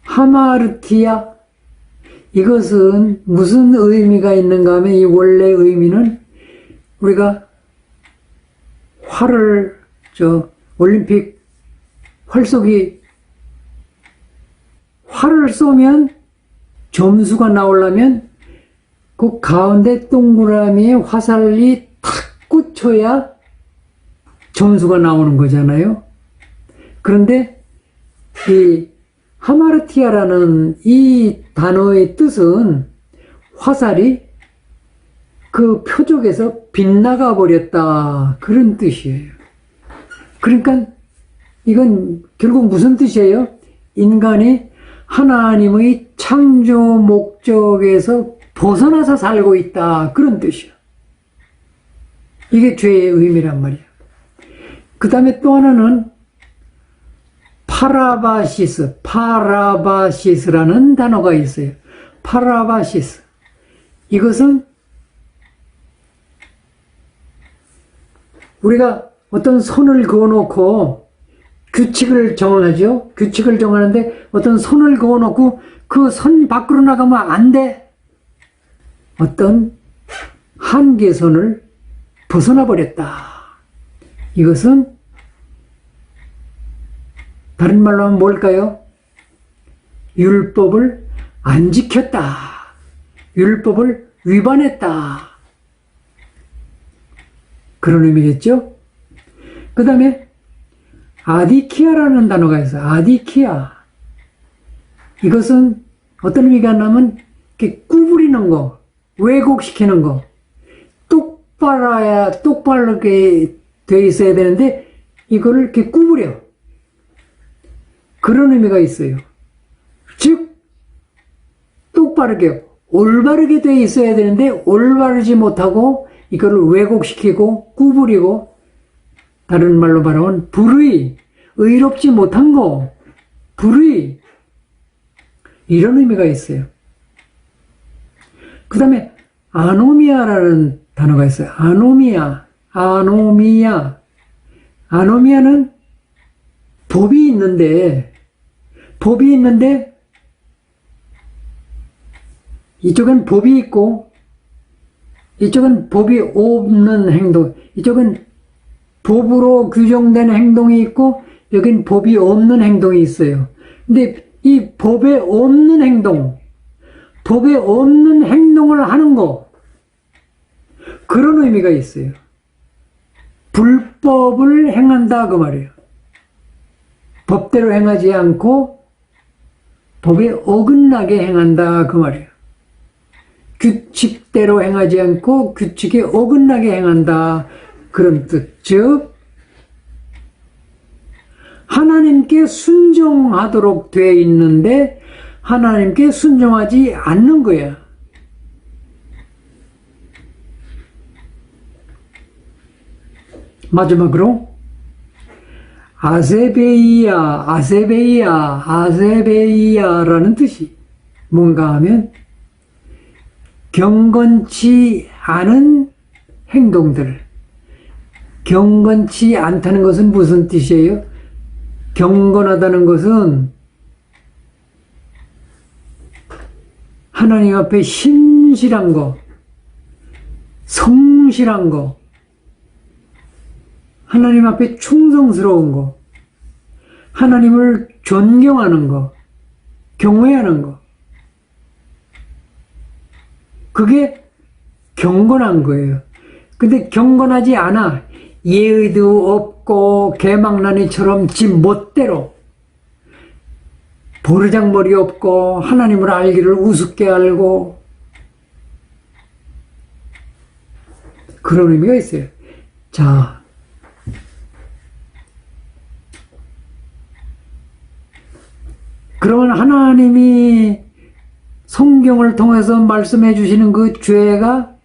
하마르티아, 이것은 무슨 의미가 있는가 하면 이 원래 의미는 우리가 활을 올림픽 활쏘기 활을 쏘면 점수가 나오려면 그 가운데 동그라미에 화살이 탁 꽂혀야 점수가 나오는 거잖아요. 그런데 이 하마르티아라는 이 단어의 뜻은 화살이 그 표적에서 빗나가 버렸다 그런 뜻이에요. 그러니까 이건 결국 무슨 뜻이에요? 인간이 하나님의 창조 목적에서 벗어나서 살고 있다 그런 뜻이에요. 이게 죄의 의미란 말이야. 그 다음에 또 하나는 파라바시스라는 단어가 있어요. 파라바시스. 이것은 우리가 어떤 선을 그어놓고 규칙을 정하죠. 규칙을 정하는데 어떤 선을 그어놓고 그 선 밖으로 나가면 안 돼. 어떤 한계선을 벗어나 버렸다. 이것은 다른 말로 하면 뭘까요? 율법을 안 지켰다. 율법을 위반했다. 그런 의미겠죠? 그 다음에 아디키아라는 단어가 있어요. 아디키아. 이것은 어떤 의미가 있냐면 이렇게 구부리는 거, 왜곡시키는 거. 똑바르게 돼 있어야 되는데 이거를 이렇게 구부려. 그런 의미가 있어요. 즉 똑바르게 올바르게 돼 있어야 되는데 올바르지 못하고 이거를 왜곡시키고 구부리고, 다른 말로 말하면 불의, 의롭지 못한 거, 불의, 이런 의미가 있어요. 그 다음에 아노미아라는 단어가 있어요. 아노미아는 법이 있는데 이쪽은 법이 있고 이쪽은 법이 없는 행동, 이쪽은 법으로 규정된 행동이 있고 여긴 법이 없는 행동이 있어요. 근데 이 법에 없는 행동을 하는 거, 그런 의미가 있어요. 불법을 행한다 그 말이에요. 법대로 행하지 않고 법에 어긋나게 행한다 그 말이에요. 규칙대로 행하지 않고 규칙에 어긋나게 행한다, 그런 뜻. 즉 하나님께 순종하도록 되어 있는데 하나님께 순종하지 않는 거야. 마지막으로 아세베이아라는 뜻이 뭔가 하면 경건치 않은 행동들. 경건치 않다는 것은 무슨 뜻이에요? 경건하다는 것은 하나님 앞에 신실한 거, 성실한 거, 하나님 앞에 충성스러운 거, 하나님을 존경하는 거, 경외하는 거. 그게 경건한 거예요. 근데 경건하지 않아. 예의도 없고 개망나니처럼 지 멋대로 버르장머리 없고 하나님을 알기를 우습게 알고, 그런 의미가 있어요. 자, 그러면 하나님이 성경을 통해서 말씀해 주시는 그 죄가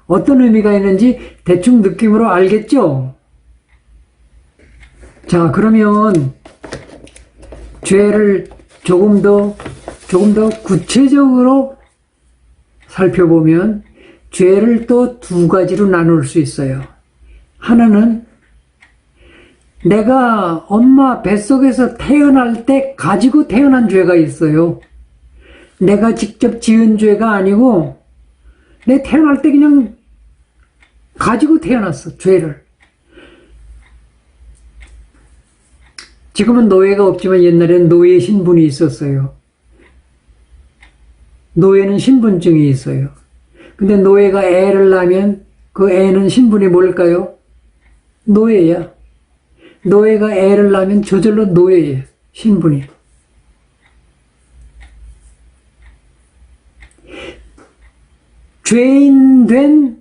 어떤 의미가 있는지 대충 느낌으로 알겠죠? 자, 그러면 죄를 조금 더 구체적으로 살펴보면 죄를 또 두 가지로 나눌 수 있어요. 하나는 내가 엄마 뱃속에서 태어날 때 가지고 태어난 죄가 있어요. 내가 직접 지은 죄가 아니고 내 태어날 때 그냥 가지고 태어났어, 죄를. 지금은 노예가 없지만 옛날에는 노예 신분이 있었어요. 노예는 신분증이 있어요. 근데 노예가 애를 낳으면 그 애는 신분이 뭘까요? 노예야. 노예가 애를 낳으면 저절로 노예예요, 신분이. 죄인 된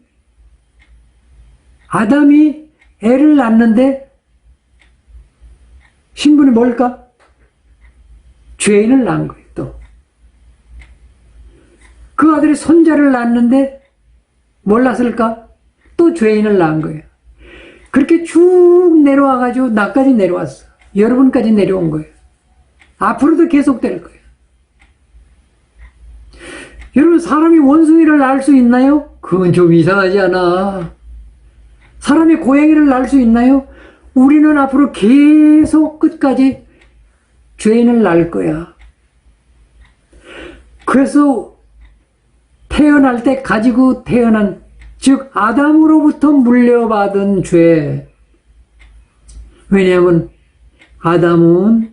아담이 애를 낳는데 신분이 뭘까? 죄인을 낳은 거예요. 또 그 아들이 손자를 낳는데 뭘 낳았을까? 또 죄인을 낳은 거예요. 그렇게 쭉 내려와가지고 나까지 내려왔어. 여러분까지 내려온 거예요. 앞으로도 계속될 거예요. 여러분, 사람이 원숭이를 낳을 수 있나요? 그건 좀 이상하지 않아? 사람이 고양이를 낳을 수 있나요? 우리는 앞으로 계속 끝까지 죄인을 낳을 거야. 그래서 태어날 때 가지고 태어난, 즉 아담으로부터 물려받은 죄. 왜냐하면 아담은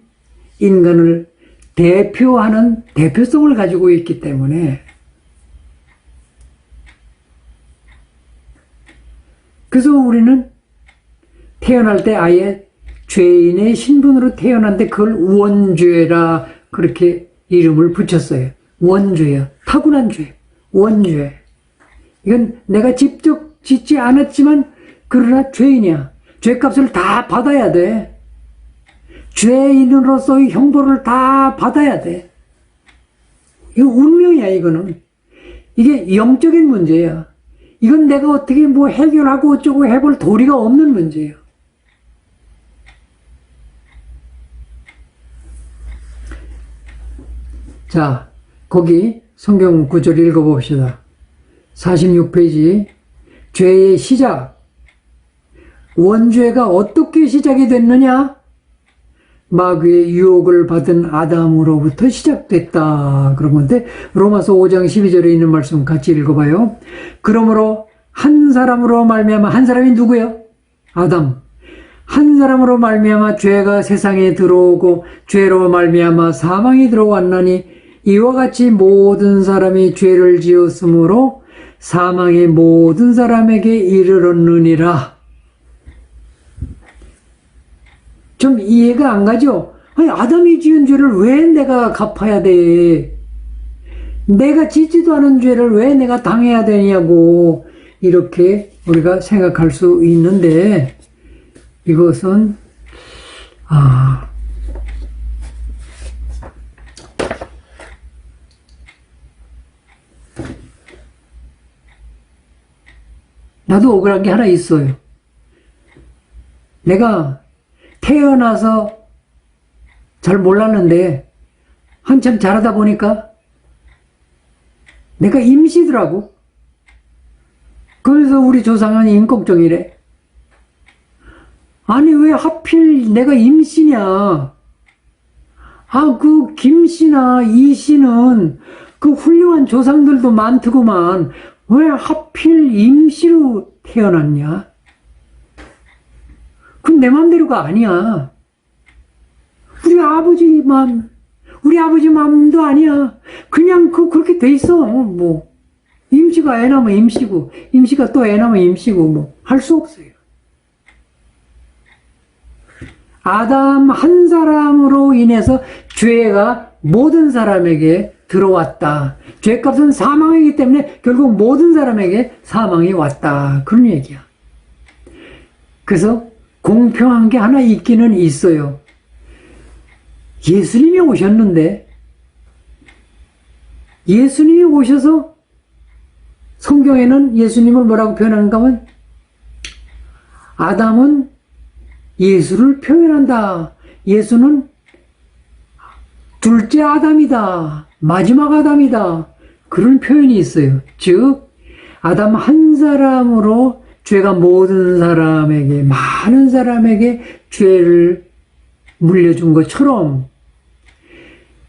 인간을 대표하는 대표성을 가지고 있기 때문에. 그래서 우리는 태어날 때 아예 죄인의 신분으로 태어났는데 그걸 원죄라 그렇게 이름을 붙였어요. 원죄야. 타고난 죄. 원죄. 이건 내가 직접 짓지 않았지만 그러나 죄인이야. 죄값을 다 받아야 돼. 죄인으로서의 형벌을 다 받아야 돼. 이거 운명이야, 이거는. 이게 영적인 문제야. 이건 내가 어떻게 뭐 해결하고 어쩌고 해볼 도리가 없는 문제예요. 자, 거기 성경 구절 읽어봅시다. 46페이지. 죄의 시작. 원죄가 어떻게 시작이 됐느냐? 마귀의 유혹을 받은 아담으로부터 시작됐다. 그런 건데, 로마서 5장 12절에 있는 말씀 같이 읽어봐요. 그러므로 한 사람으로 말미암아, 한 사람이 누구예요? 아담. 한 사람으로 말미암아 죄가 세상에 들어오고 죄로 말미암아 사망이 들어왔나니 이와 같이 모든 사람이 죄를 지었으므로 사망이 모든 사람에게 이르렀느니라. 좀 이해가 안 가죠? 아니, 아담이 지은 죄를 왜 내가 갚아야 돼? 내가 짓지도 않은 죄를 왜 내가 당해야 되냐고 이렇게 우리가 생각할 수 있는데, 이것은 나도 억울한 게 하나 있어요. 내가 태어나서 잘 몰랐는데 한참 자라다 보니까 내가 임시더라고. 그래서 우리 조상은 임꺽정이래. 아니, 왜 하필 내가 임씨냐? 그 김씨나 이씨는 그 훌륭한 조상들도 많더구만. 왜 하필 임씨로 태어났냐? 그건 내 맘대로가 아니야. 우리 아버지 맘도 아니야. 그냥 그렇게 돼 있어. 뭐 임씨가 애 낳으면 임씨고, 임씨가 또 애 낳으면 임씨고, 뭐 할 수 없어요. 아담 한 사람으로 인해서 죄가 모든 사람에게 들어왔다. 죄값은 사망이기 때문에 결국 모든 사람에게 사망이 왔다. 그런 얘기야. 그래서 공평한 게 하나 있기는 있어요. 예수님이 오셨는데, 예수님이 오셔서 성경에는 예수님을 뭐라고 표현하는가 하면, 아담은 예수를 표현한다. 예수는 둘째 아담이다. 마지막 아담이다. 그런 표현이 있어요. 즉 아담 한 사람으로 죄가 모든 사람에게, 많은 사람에게 죄를 물려준 것처럼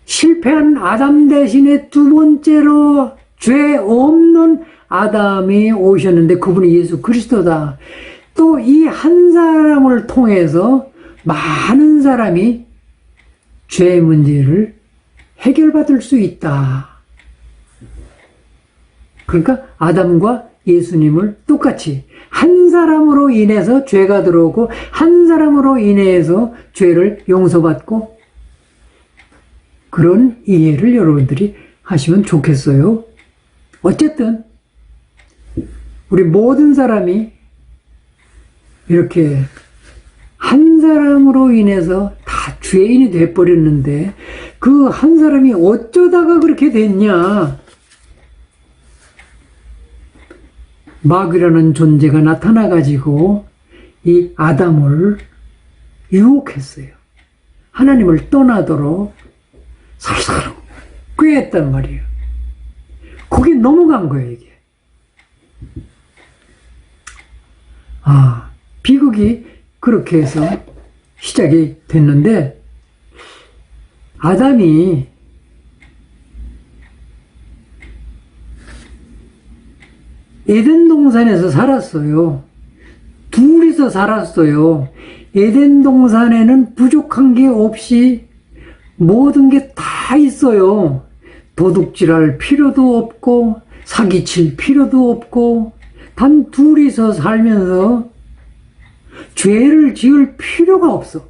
실패한 아담 대신에 두 번째로 죄 없는 아담이 오셨는데 그분이 예수 그리스도다. 또 이 한 사람을 통해서 많은 사람이 죄의 문제를 해결받을 수 있다. 그러니까 아담과 예수님을 똑같이 한 사람으로 인해서 죄가 들어오고 한 사람으로 인해서 죄를 용서받고, 그런 이해를 여러분들이 하시면 좋겠어요. 어쨌든 우리 모든 사람이 이렇게 한 사람으로 인해서 다 죄인이 돼버렸는데 그 한 사람이 어쩌다가 그렇게 됐냐? 마귀라는 존재가 나타나가지고 이 아담을 유혹했어요. 하나님을 떠나도록 살살 꾀했단 말이에요. 거기 넘어간 거예요, 이게. 비극이 그렇게 해서 시작이 됐는데, 아담이 에덴 동산에서 살았어요. 둘이서 살았어요. 에덴 동산에는 부족한 게 없이 모든 게 다 있어요. 도둑질할 필요도 없고 사기칠 필요도 없고 단 둘이서 살면서 죄를 지을 필요가 없어.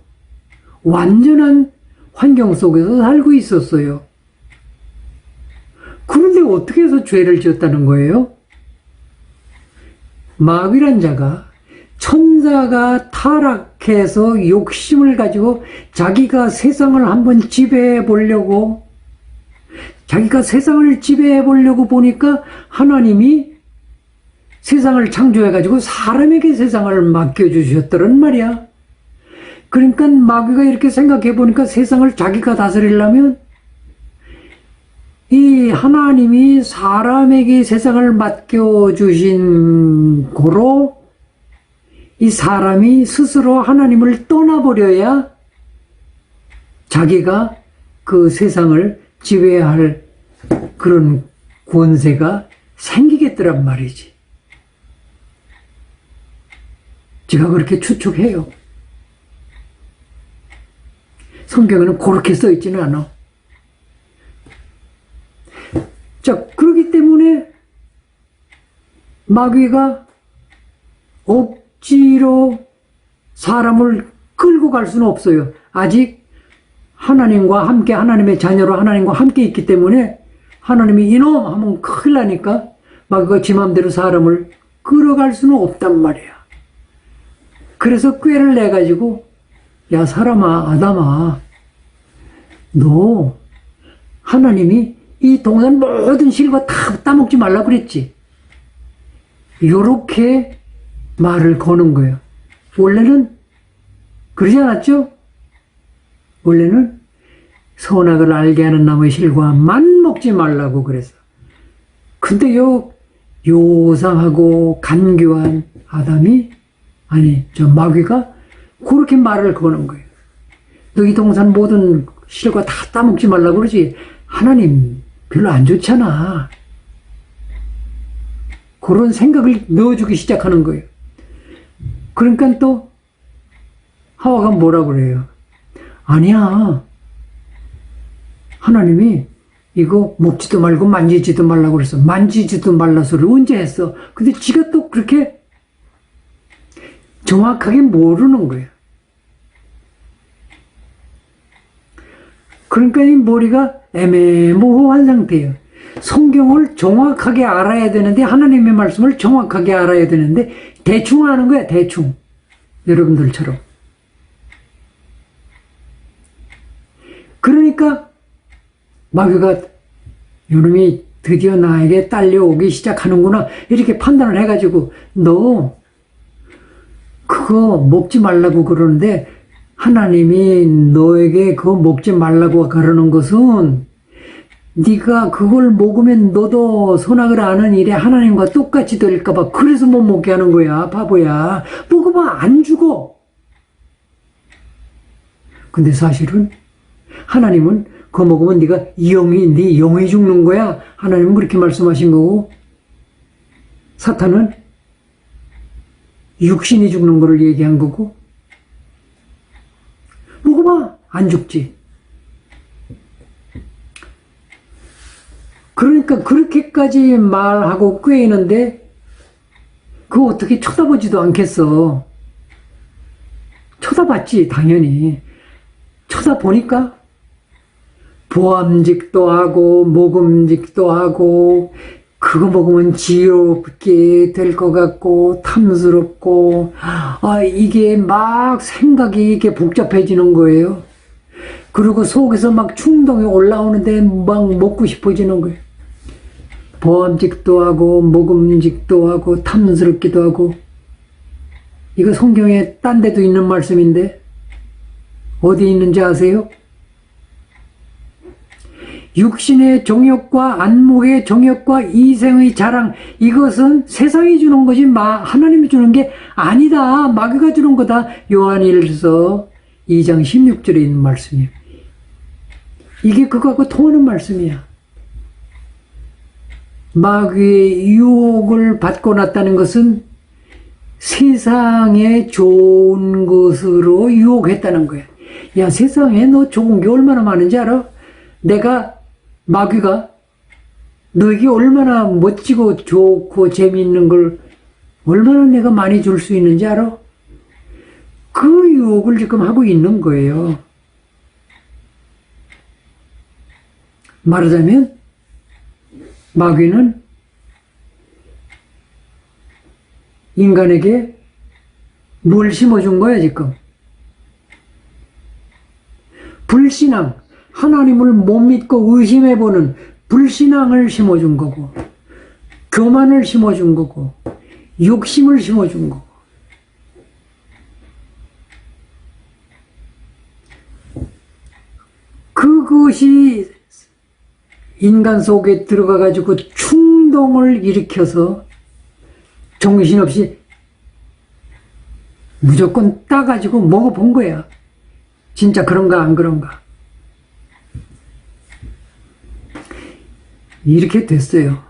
완전한 환경 속에서 살고 있었어요. 그런데 어떻게 해서 죄를 지었다는 거예요? 마귀란 자가, 천사가 타락해서 욕심을 가지고 자기가 세상을 한번 지배해 보려고, 자기가 세상을 지배해 보려고 보니까 하나님이 세상을 창조해 가지고 사람에게 세상을 맡겨주셨더란 말이야. 그러니까 마귀가 이렇게 생각해 보니까 세상을 자기가 다스리려면 이 하나님이 사람에게 세상을 맡겨주신 고로 이 사람이 스스로 하나님을 떠나버려야 자기가 그 세상을 지배할 그런 권세가 생기겠더란 말이지. 제가 그렇게 추측해요. 성경에는 그렇게 써 있지는 않아. 자, 그렇기 때문에 마귀가 억지로 사람을 끌고 갈 수는 없어요. 아직 하나님과 함께, 하나님의 자녀로 하나님과 함께 있기 때문에 하나님이 이놈 하면 큰일 나니까 마귀가 지 맘대로 사람을 끌어갈 수는 없단 말이야. 그래서 꾀를 내가지고, 야 사람아, 아담아, 너 하나님이 이 동산 모든 실과 다 따먹지 말라 그랬지. 요렇게 말을 거는 거예요. 원래는 그러지 않았죠? 원래는 선악을 알게 하는 나무의 실과만 먹지 말라고 그래서. 근데 요상하고 간교한 아담이, 마귀가 그렇게 말을 거는 거예요. 너 이 동산 모든 실과 다 따먹지 말라고 그러지. 하나님 별로 안 좋잖아. 그런 생각을 넣어주기 시작하는 거예요. 그러니까 또 하와가 뭐라고 그래요? 아니야. 하나님이 이거 먹지도 말고 만지지도 말라고 그랬어. 만지지도 말라 소리를 언제 했어? 근데 지가 또 그렇게 정확하게 모르는 거예요. 그러니까 이 머리가 애매모호한 상태예요. 성경을 정확하게 알아야 되는데, 하나님의 말씀을 정확하게 알아야 되는데 대충 하는 거야, 대충. 여러분들처럼. 그러니까 마귀가 요놈이 드디어 나에게 딸려오기 시작하는구나 이렇게 판단을 해가지고, 너 그거 먹지 말라고 그러는데 하나님이 너에게 그거 먹지 말라고 그러는 것은 네가 그걸 먹으면 너도 선악을 아는 일에 하나님과 똑같이 될까 봐 그래서 못 먹게 하는 거야, 바보야. 먹으면 안 죽어. 근데 사실은 하나님은 그거 먹으면 네가 네 영이 죽는 거야. 하나님은 그렇게 말씀하신 거고, 사탄은 육신이 죽는 거를 얘기한 거고, 먹어봐, 안 죽지. 그러니까 그렇게까지 말하고 꾀이는데 그거 어떻게 쳐다보지도 않겠어. 쳐다봤지, 당연히. 쳐다보니까 보암직도 하고 모금직도 하고, 그거 먹으면 지옥게 될 것 같고 탐스럽고, 이게 막 생각이 이렇게 복잡해지는 거예요. 그리고 속에서 막 충동이 올라오는데 막 먹고 싶어지는 거예요. 보암직도 하고 먹음직도 하고 탐스럽기도 하고. 이거 성경에 딴 데도 있는 말씀인데 어디 있는지 아세요? 육신의 정욕과 안목의 정욕과 이생의 자랑, 이것은 세상이 주는 것이 하나님이 주는 게 아니다. 마귀가 주는 거다. 요한일서 2장 16절에 있는 말씀이에요. 이게 그거하고 통하는 말씀이야. 마귀의 유혹을 받고 났다는 것은 세상에 좋은 것으로 유혹했다는 거야. 야, 세상에 너 좋은 게 얼마나 많은지 알아? 마귀가 너에게 얼마나 멋지고 좋고 재미있는 걸 얼마나 내가 많이 줄 수 있는지 알아? 그 유혹을 지금 하고 있는 거예요. 말하자면 마귀는 인간에게 뭘 심어준 거야 지금? 불신앙, 하나님을 못 믿고 의심해보는 불신앙을 심어준 거고, 교만을 심어준 거고, 욕심을 심어준 거고. 그것이 인간 속에 들어가가지고 충동을 일으켜서 정신없이 무조건 따가지고 먹어본 거야. 진짜 그런가 안 그런가. 이렇게 됐어요.